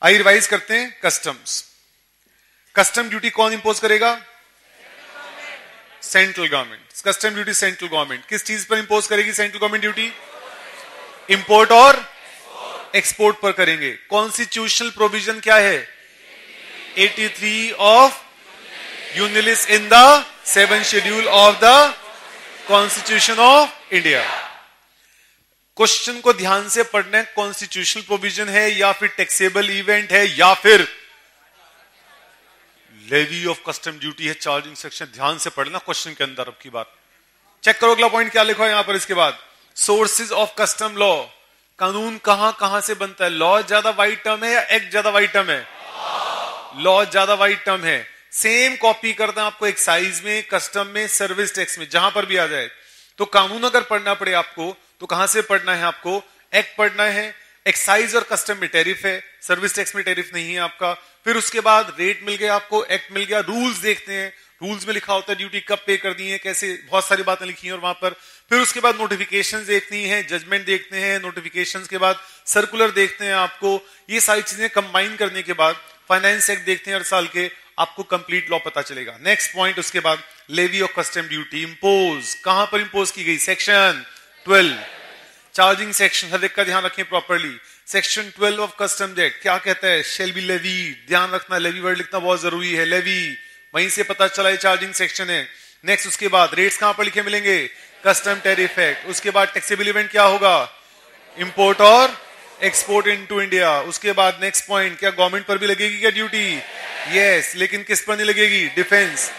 आइए रिवाइज करते हैं। कस्टम्स, कस्टम ड्यूटी कौन इंपोज करेगा? Central government. Custom duty central government किस चीज पर इंपोज करेगी? सेंट्रल गवर्नमेंट ड्यूटी इंपोर्ट और एक्सपोर्ट पर करेंगे। कॉन्स्टिट्यूशनल प्रोविजन क्या है? 83 of union list in the 7th schedule of the constitution of India. Question को ध्यान से पढ़ना है। कॉन्स्टिट्यूशनल प्रोविजन है या फिर टैक्सेबल इवेंट है या फिर लेवी ऑफ कस्टम ड्यूटी है, चार्जिंग सेक्शन। ध्यान से पढ़ना क्वेश्चन के अंदर। अब की बात चेक करो, अगला पॉइंट क्या लिखा है यहां पर। इसके बाद सोर्सेज ऑफ कस्टम लॉ, कानून कहां से बनता है? लॉ ज्यादा वाइड टर्म है या एक्ट ज्यादा वाइड टर्म है? लॉ ज्यादा वाइड टर्म है। सेम कॉपी करना आपको एक्साइज में, कस्टम में, सर्विस टैक्स में, जहां पर भी आ जाए। तो कानून अगर पढ़ना पड़े आपको तो कहां से पढ़ना है? आपको एक्ट पढ़ना है। एक्साइज और कस्टम में टैरिफ है, सर्विस टैक्स में टैरिफ नहीं है आपका। फिर उसके बाद रेट मिल गया आपको, एक्ट मिल गया, रूल्स देखते हैं। रूल्स में लिखा होता है ड्यूटी कब पे करनी है, कैसे, बहुत सारी बातें लिखी हैं और वहां पर। फिर उसके बाद नोटिफिकेशंस देखनी है, जजमेंट देखते हैं, नोटिफिकेशंस के बाद सर्कुलर देखते हैं आपको। ये सारी चीजें कंबाइन करने के बाद फाइनेंस एक्ट देखते हैं हर साल के, आपको कंप्लीट लॉ पता चलेगा। नेक्स्ट पॉइंट उसके बाद levy of custom duty impose कहां पर इंपोज की गई? Section 12 charging section. हर एक का ध्यान रखें properly. Section 12 of custom act क्या कहता है? Shall be levy. ध्यान रखना, लेवी वर्ड लिखना बहुत जरूरी है। लेवी, वहीं से पता चला ये चार्जिंग सेक्शन है। नेक्स्ट उसके बाद रेट्स कहां पर लिखे मिलेंगे? Custom tariff act. उसके बाद टैक्सेबल इवेंट क्या होगा? इंपोर्ट और एक्सपोर्ट इनटू इंडिया। उसके बाद नेक्स्ट पॉइंट, क्या गवर्नमेंट पर भी लगेगी क्या ड्यूटी? यस, लेकिन किस पर नहीं लगेगी? डिफेंस।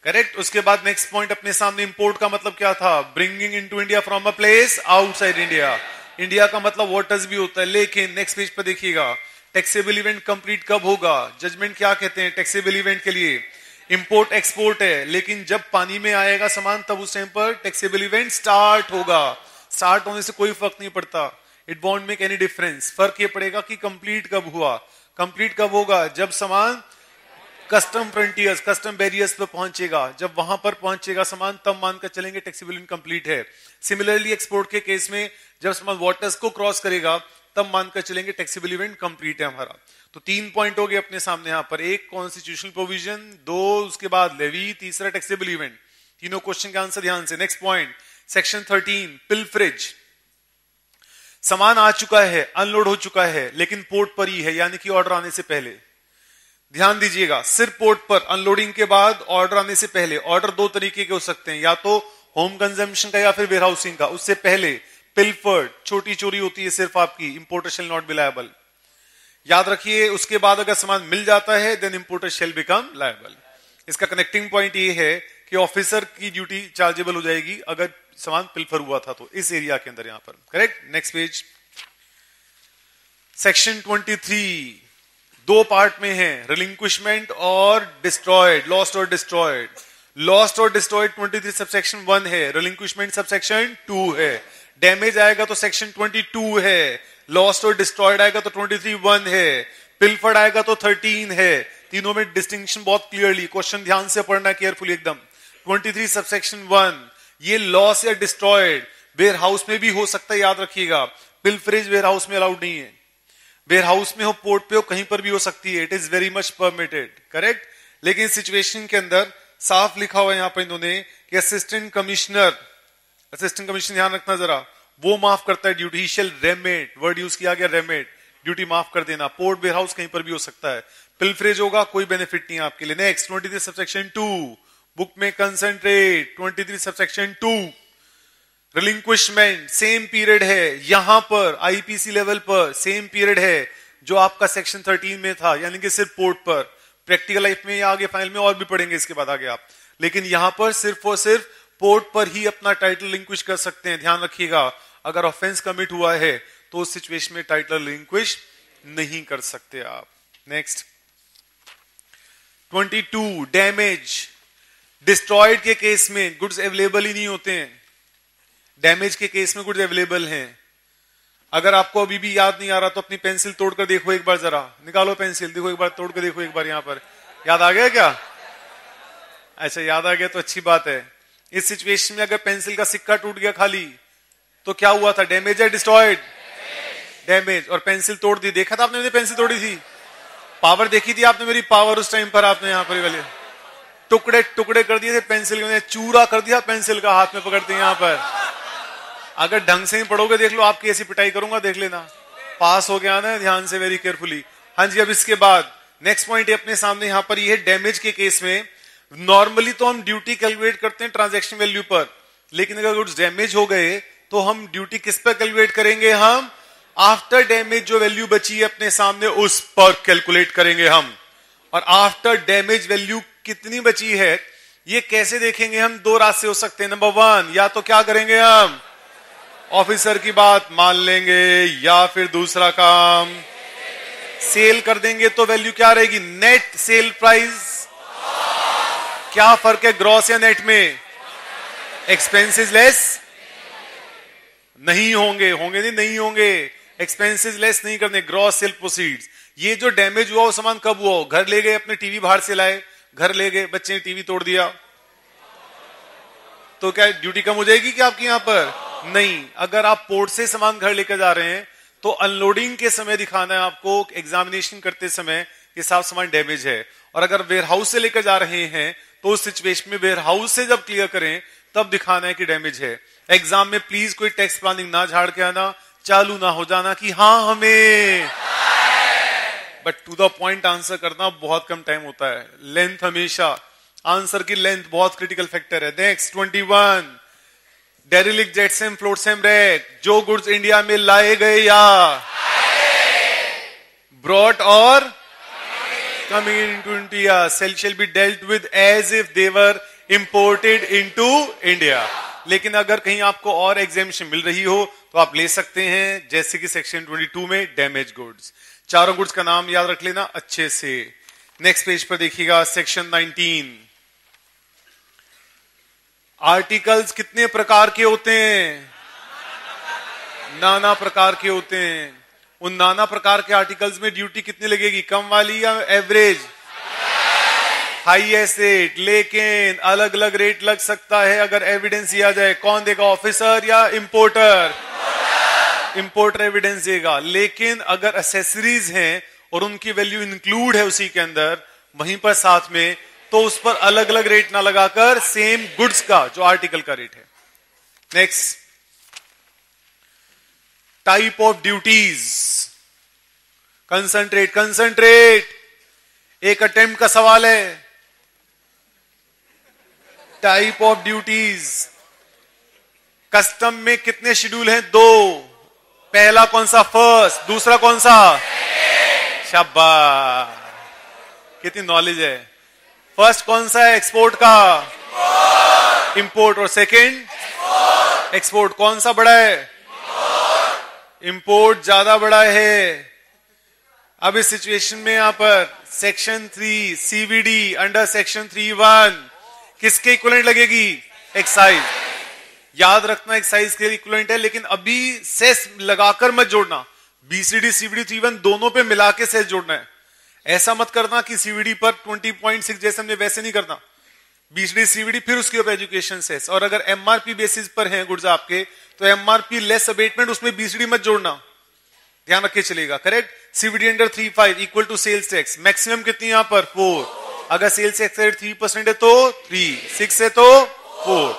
करेक्ट। उसके बाद नेक्स्ट पॉइंट अपने सामने, इंपोर्ट का मतलब क्या था? Bringing into India from a place outside India. India का मतलब वाटर्स भी होता है। लेकिन नेक्स्ट पेज पर देखिएगा, टैक्सेबल इवेंट कंप्लीट कब होगा? जजमेंट क्या कहते हैं टैक्सेबल इवेंट के लिए? इंपोर्ट एक्सपोर्ट है, लेकिन जब पानी में आएगा सामान तब उस टाइम पर टैक्सेबल इवेंट स्टार्ट होगा। स्टार्ट होने से कोई फर्क नहीं पड़ता, it won't make any difference. फर्क ये पड़ेगा कि कंप्लीट कब हुआ। कंप्लीट कब होगा? जब सामान कस्टम फ्रंटियर्स, कस्टम बैरियर्स पे पहुंचेगा। जब वहां पर पहुंचेगा सामान तब मानकर चलेंगे टैक्सेबल इवेंट कंप्लीट है। सिमिलरली एक्सपोर्ट के केस में जब सामान वाटर्स को क्रॉस करेगा तब मानकर चलेंगे टैक्सेबल इवेंट कंप्लीट है हमारा। तो 3 पॉइंट हो गए अपने सामने यहां पर। एक कॉन्स्टिट्यूशनल प्रोविजन, 2 उसके बाद लेवी, तीसरा टैक्सेबल इवेंट। तीनों क्वेश्चन का आंसर ध्यान से। Next point section 13 pilferage. सामान आ चुका है, अनलोड हो चुका है, लेकिन पोर्ट पर ही है, यानी कि ऑर्डर आने से पहले। ध्यान दीजिएगा, सिर्फ पोर्ट पर अनलोडिंग के बाद ऑर्डर आने से पहले। ऑर्डर 2 तरीके के हो सकते हैं, या तो होम कंजम्पशन का या फिर वेयरहाउसिंग का। उससे पहले पिलफर्ड, छोटी चोरी होती है सिर्फ आपकी, importer shall not be liable. याद रखिए, उसके बाद अगर सामान मिल जाता है then importer shall become liable. इसका कनेक्टिंग पॉइंट ये है कि ऑफिसर की ड्यूटी चार्जेबल हो जाएगी अगर सामान पिलफर हुआ था तो, इस एरिया के अंदर यहां पर। Correct. Next page section 23 2 part में है, रिलिंक्विशमेंट और डिस्ट्रॉयड, लॉस्ट और डिस्ट्रॉयड। लॉस्ट और डिस्ट्रॉयड 23 सबसेक्शन 1 है, रिलिंक्विशमेंट सबसेक्शन 2 है। डैमेज आएगा तो सेक्शन 22 है, लॉस्ट और डिस्ट्रॉयड आएगा तो 23 1 है, पिलफर्ड आएगा तो 13 है। तीनों में डिस्टिंक्शन बहुत क्लियरली, क्वेश्चन ध्यान से पढ़ना केयरफुली एकदम। 23 सबसेक्शन 1 ये लॉस या डिस्ट्रॉयड वेयर हाउस में भी हो सकता है, याद रखिएगा। पिलफरेज वेयर हाउस में अलाउड नहीं है। वेयर हाउस में हो, पोर्ट पे हो, कहीं पर भी हो सकती है, it is very much permitted. Correct. लेकिन सिचुएशन के अंदर साफ लिखा हुआ है यहां पर इन्होंने कि असिस्टेंट कमिश्नर ध्यान रखना जरा, वो माफ करता है ड्यूटी। शेल रेमेट, वर्ड यूज किया गया रेमेट, ड्यूटी माफ कर देना। पोर्ट वेयर हाउस कहीं पर भी हो सकता है। पिलफरेज होगा, कोई बेनिफिट नहीं है आपके लिए। नेक्स्ट 23 सबसेक्शन 2 बुक में कंसंट्रेट। 23 सबसेक्शन 2 रिलिंक्विशमेंट, सेम पीरियड है यहां पर, आईपीसी लेवल पर सेम पीरियड है जो आपका सेक्शन 13 में था, यानी कि सिर्फ पोर्ट पर। प्रैक्टिकल लाइफ में या आगे फाइनल में और भी पढ़ेंगे इसके बाद आगे आप, लेकिन यहां पर सिर्फ और सिर्फ पोर्ट पर ही अपना टाइटल रिलिंक्विश कर सकते हैं। ध्यान रखिएगा, अगर ऑफेंस कमिट हुआ है तो उस सिचुएशन में टाइटल रिलिंक्विश नहीं कर सकते आप। Next 22 damage. डिस्ट्रॉयड के केस में गुड्स अवेलेबल ही नहीं होते हैं, डैमेज के केस में गुड्स अवेलेबल हैं। अगर आपको अभी भी याद नहीं आ रहा तो अपनी पेंसिल तोड़कर देखो एक बार, जरा निकालो पेंसिल, देखो एक बार तोड़कर देखो एक बार। यहां पर याद आ गया क्या? अच्छा, याद आ गया तो अच्छी बात है। इस सिचुएशन में अगर पेंसिल का सिक्का टूट गया खाली तो क्या हुआ था? डैमेज है डिस्ट्रॉयड? डैमेज। और पेंसिल तोड़ दी, देखा था आपने मेरी पेंसिल तोड़ी थी, पावर देखी थी आपने मेरी पावर उस टाइम पर, आपने यहाँ पर वाले टुकड़े टुकड़े कर दिए थे पेंसिल के, चूरा कर दिया पेंसिल का हाथ में पकड़ते यहाँ पर। अगर ढंग से नहीं पढ़ोगे देख लो आपकी ऐसी पिटाई करूंगा, देख लेना। पास हो गया ना, ध्यान से, वेरी केयरफुली। हाँ जी, अब इसके बाद नेक्स्ट पॉइंट है अपने सामने यहाँ पर, ये डैमेज के केस में नॉर्मली तो हम ड्यूटी कैलकुलेट करते हैं ट्रांजैक्शन वैल्यू पर, लेकिन अगर गुड्स डैमेज हो गए तो हम ड्यूटी किस पर कैलकुलेट करेंगे? हम आफ्टर डैमेज जो वैल्यू बची है अपने सामने उस पर कैलकुलेट करेंगे हम। और आफ्टर डैमेज वैल्यू कितनी बची है ये कैसे देखेंगे हम? दो रास्ते हो सकते हैं। नंबर वन, या तो क्या करेंगे हम, ऑफिसर की बात मान लेंगे, या फिर दूसरा काम सेल कर देंगे। तो वैल्यू क्या रहेगी? Net sale price. क्या फर्क है ग्रॉस या नेट में? एक्सपेंसेस लेस नहीं होंगे, होंगे नहीं होंगे, एक्सपेंसेस लेस नहीं करने, ग्रॉस सेल प्रोसीड्स। ये जो डैमेज हुआ वो सामान कब हुआ? घर ले गए अपने, टीवी बाहर से लाए, घर ले गए, बच्चे ने टीवी तोड़ दिया, तो क्या ड्यूटी कम हो जाएगी क्या आपकी यहां पर? नहीं। अगर आप पोर्ट से सामान घर लेकर जा रहे हैं तो अनलोडिंग के समय दिखाना है आपको, एग्जामिनेशन करते समय कि साफ सामान डैमेज है। और अगर वेयर हाउस से लेकर जा रहे हैं तो उस सिचुएशन में वेयर हाउस से जब क्लियर करें तब दिखाना है कि डैमेज है। एग्जाम में प्लीज कोई टेक्स्ट प्लानिंग ना झाड़ के आना, चालू ना हो जाना कि हाँ हमें, but to the point answer करना बहुत कम टाइम होता है। लेंथ हमेशा, आंसर की लेंथ बहुत क्रिटिकल फैक्टर है। नेक्स्ट 21, डेरिलिक्ट जेटसेम फ्लोटसेम रैक, जो गुड्स इंडिया में लाए गए या ब्रॉट और coming into India shall be dealt with as if they were imported into India। लेकिन अगर कहीं आपको और एग्जामिनेशन मिल रही हो तो आप ले सकते हैं, जैसे कि सेक्शन 22 में डैमेज गुड्स। चारों गुड्स का नाम याद रख लेना अच्छे से। नेक्स्ट पेज पर देखिएगा, सेक्शन 19। आर्टिकल्स कितने प्रकार के होते हैं? नाना प्रकार के होते हैं। उन नाना प्रकार के आर्टिकल्स में ड्यूटी कितनी लगेगी? कम वाली या एवरेज? Highest rate. लेकिन अलग अलग रेट लग सकता है अगर एविडेंस दिया जाए। कौन देगा, ऑफिसर या इंपोर्टर? इंपोर्टर एविडेंस देगा। लेकिन अगर एसेसरीज हैं और उनकी वैल्यू इंक्लूड है उसी के अंदर वहीं पर साथ में, तो उस पर अलग अलग रेट ना लगाकर सेम गुड्स का जो आर्टिकल का रेट है। Next, type of duties. Concentrate, एक अटेम्प्ट का सवाल है। टाइप ऑफ ड्यूटीज, कस्टम में कितने शेड्यूल हैं? 2। पहला कौन सा? फर्स्ट। दूसरा कौन सा? शाबाश, कितनी नॉलेज है। फर्स्ट कौन सा है एक्सपोर्ट का? इंपोर्ट। और सेकंड एक्सपोर्ट। कौन सा बड़ा है? इंपोर्ट ज्यादा बड़ा है। अब इस सिचुएशन में यहां पर सेक्शन 3 सीवीडी अंडर सेक्शन 3(1) किसके इक्विवेलेंट लगेगी? एक्साइज। याद रखना एक्साइज के इक्विवेलेंट है, लेकिन अभी सेस लगाकर मत जोड़ना। बीसीडी सीवीडी 3(1) दोनों पे मिला के सेस जोड़ना है। ऐसा मत करना कि सीवीडी पर 20.6 जैसे हमने वैसे नहीं करना। बीसीडी सीवीडी फिर उसके ऊपर एजुकेशन सेस। और अगर एमआरपी बेसिस पर हैं गुड्स आपके तो एमआरपी लेस अबेटमेंट, उसमें बीसीडी मत जोड़ना, ध्यान रखे चलेगा। Correct. CVD under 3(5) equal to sales tax. Maximum कितनी यहां पर? 4। अगर सेल्स टैक्स रेट 3% है तो 3, 6 है तो 4।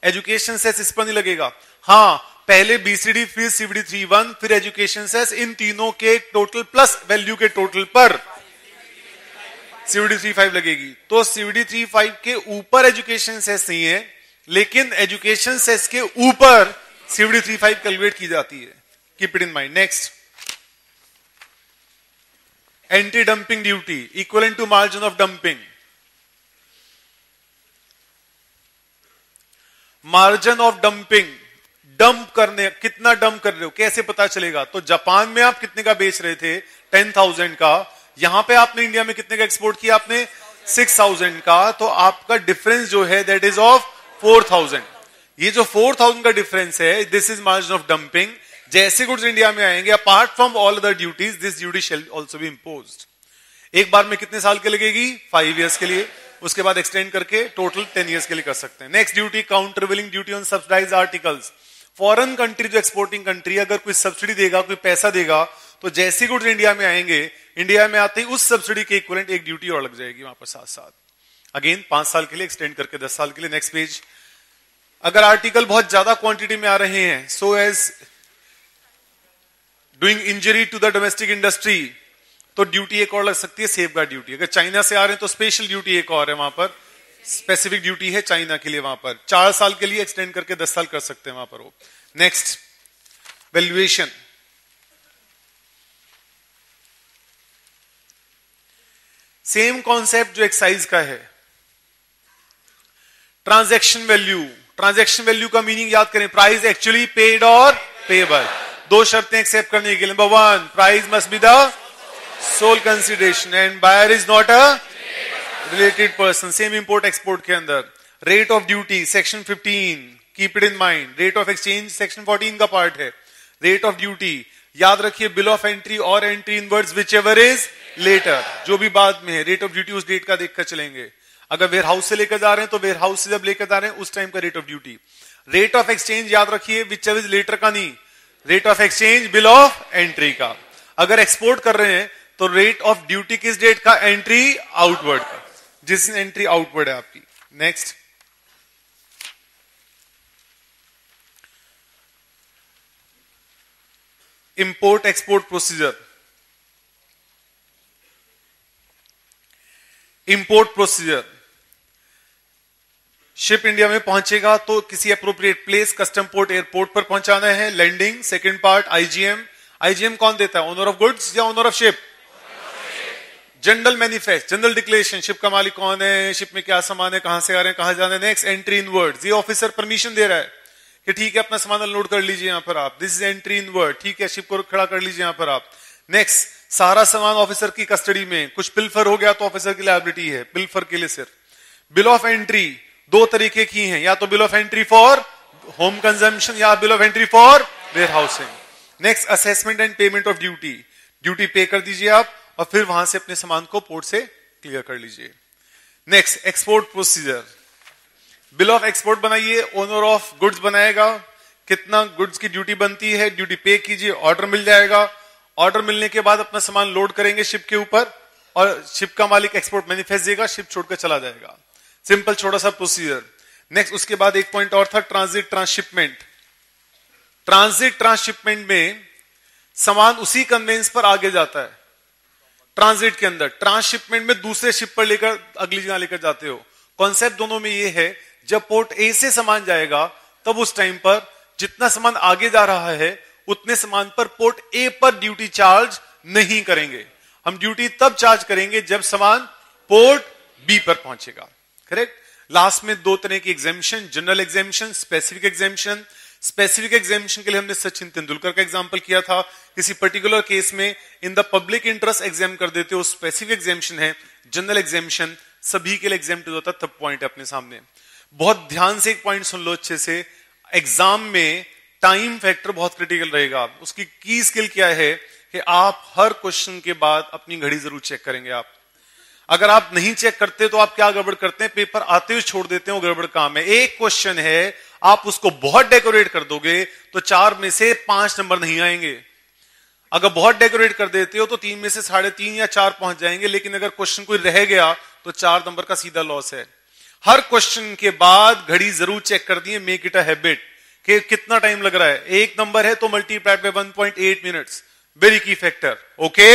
एजुकेशन सेस इस पर नहीं लगेगा। हाँ, पहले बीसीडी फिर सीवीडी 3(1) फिर एजुकेशन सेस, इन तीनों के टोटल प्लस वैल्यू के टोटल पर सीवीडी 3(5) लगेगी। तो सीवीडी 3(5) के ऊपर एजुकेशन सेस नहीं है, लेकिन एजुकेशन सेस के ऊपर सीवीडी 3(5) कैलकुलेट की जाती है। Keep it in mind. Next, anti dumping duty equivalent to margin of dumping. Margin of dumping, dump करने, कितना डंप कर रहे हो कैसे पता चलेगा? तो जापान में आप कितने का बेच रहे थे? 10,000 का। यहां पे आपने इंडिया में कितने का एक्सपोर्ट किया? आपने 6,000 का। तो आपका डिफरेंस जो है दैट इज ऑफ 4,000। ये जो 4,000 का डिफरेंस है, this is margin of dumping. जैसे गुड्स इंडिया में आएंगे, apart from all other duties, this duty shell also be imposed. एक बार में कितने साल के लगेगी? 5 इयर्स के लिए। उसके बाद एक्सटेंड करके टोटल 10 इयर्स के लिए कर सकते हैं। Next duty, countervailing duty on subsidised articles. Foreign country जो एक्सपोर्टिंग कंट्री, अगर कोई सब्सिडी देगा, कोई पैसा देगा, तो जैसे गुड्स इंडिया में आएंगे, इंडिया में आते ही उस सब्सिडी के इक्विवेलेंट एक ड्यूटी और लग जाएगी वहां पर साथ साथ। अगेन 5 साल के लिए एक्सटेंड करके 10 साल के लिए। Next page. अगर आर्टिकल बहुत ज्यादा क्वांटिटी में आ रहे हैं, so as doing injury to the domestic industry, तो ड्यूटी एक और लग सकती है, सेफ गार्ड ड्यूटी। अगर चाइना से आ रहे हैं तो स्पेशल ड्यूटी एक और है वहां पर, स्पेसिफिक ड्यूटी है चाइना के लिए वहां पर। 4 साल के लिए एक्सटेंड करके 10 साल कर सकते हैं वहां पर वो। Next, valuation. सेम कॉन्सेप्ट जो एक्साइज का है। ट्रांजैक्शन वैल्यू, ट्रांजैक्शन वैल्यू का मीनिंग याद करें, प्राइस एक्चुअली पेड और पेबल। 2 शर्तें एक्सेप्ट करने के लिए। Number 1, price must be the sole consideration and buyer is not a related person. Same import export के अंदर। Rate of duty section 15, keep it in mind. Rate of exchange section 14 का part है। Rate of duty याद रखिए, bill of entry और entry inwards whichever is later, जो भी बाद में है। रेट ऑफ ड्यूटी उस डेट का देखकर चलेंगे। अगर वेयर हाउस से लेकर जा रहे हैं तो वेयर हाउस से जब लेकर जा रहे हैं उस टाइम का rate of duty. Rate of exchange याद रखिए, विच एवर इज लेटर का नहीं, rate of exchange bill of entry का। अगर एक्सपोर्ट कर रहे हैं तो रेट ऑफ ड्यूटी किस डेट का, एंट्री आउटवर्ड का, जिस एंट्री आउटवर्ड है आपकी। Next, import export procedure. Import procedure, ship India में पहुंचेगा तो किसी appropriate place, custom port, airport पर पहुंचाना है। Landing, second part IGM. IgM कौन देता है, ओनर ऑफ गुड्स या owner of ship? General manifest, general declaration, ship का मालिक कौन है, शिप में क्या सामान है, कहां से आ रहे हैं, कहां जाना है। नेक्स्ट, एंट्री इन वर्ड्स, ये ऑफिसर परमिशन दे रहा है कि ठीक है अपना सामान अनलोड कर लीजिए यहां पर आप, this is entry in word, ठीक है शिप को खड़ा कर लीजिए यहां पर आप। नेक्स्ट, सारा सामान ऑफिसर की कस्टडी में, कुछ पिल्फर हो गया तो ऑफिसर की लायबिलिटी है, पिल्फर के लिए सिर्फ। बिल ऑफ एंट्री 2 तरीके की हैं, या तो bill of entry for home consumption या bill of entry for warehousing. Next, assessment and payment of duty, duty pay कर दीजिए आप और फिर वहां से अपने सामान को पोर्ट से क्लियर कर लीजिए। Next, export procedure, bill of export बनाइए, ओनर ऑफ गुड्स बनाएगा, कितना गुड्स की ड्यूटी बनती है, ड्यूटी पे कीजिए, ऑर्डर मिल जाएगा। ऑर्डर मिलने के बाद अपना सामान लोड करेंगे शिप के ऊपर और शिप का मालिक एक्सपोर्ट मैनिफेस्ट देगा, शिप छोड़कर चला जाएगा। सिंपल छोटा सा प्रोसीजर। नेक्स्ट, उसके बाद एक पॉइंट और था, ट्रांजिट ट्रांसशिपमेंट। ट्रांजिट ट्रांसशिपमेंट में सामान उसी कन्वेंस पर आगे जाता है ट्रांजिट के अंदर, ट्रांसशिपमेंट में दूसरे शिप पर लेकर अगली जगह लेकर जाते हो। कॉन्सेप्ट दोनों में ये है, जब पोर्ट ए से सामान जाएगा तब उस टाइम पर जितना सामान आगे जा रहा है उतने सामान पर पोर्ट ए पर ड्यूटी चार्ज नहीं करेंगे। हम ड्यूटी तब चार्ज करेंगे जब सामान पोर्ट बी पर पहुंचेगा। करेक्ट। लास्ट में 2 तरह की exemption, general exemption, specific exemption. Specific exemption के लिए हमने सचिन तेंदुलकर का एग्जांपल किया था। किसी पर्टिकुलर केस में in the public interest exam कर देते हो, स्पेसिफिक एग्जेम्पशन है। जनरल एग्जेम्पशन सभी के लिए एग्जेम्प्ट होता है, तब पॉइंट है अपने सामने। बहुत ध्यान से एक पॉइंट सुन लो अच्छे से, एग्जाम में टाइम फैक्टर बहुत क्रिटिकल रहेगा। उसकी की स्किल क्या है कि आप हर क्वेश्चन के बाद अपनी घड़ी जरूर चेक करेंगे। आप अगर आप नहीं चेक करते तो आप क्या गड़बड़ करते हैं, पेपर आते हुए छोड़ देते हैं, वो गड़बड़ काम है। एक क्वेश्चन है, आप उसको बहुत डेकोरेट कर दोगे तो 4 में से 5 नंबर नहीं आएंगे। अगर बहुत डेकोरेट कर देते हो तो 3 में से 3.5 या 4 पहुंच जाएंगे, लेकिन अगर क्वेश्चन कोई रह गया तो 4 नंबर का सीधा लॉस है। हर क्वेश्चन के बाद घड़ी जरूर चेक कर दिए, मेक इट अ हैबिट कि कितना टाइम लग रहा है। 1 नंबर है तो मल्टीप्लाइड बाय 1.8 मिनट्स, वेरी की फैक्टर। ओके।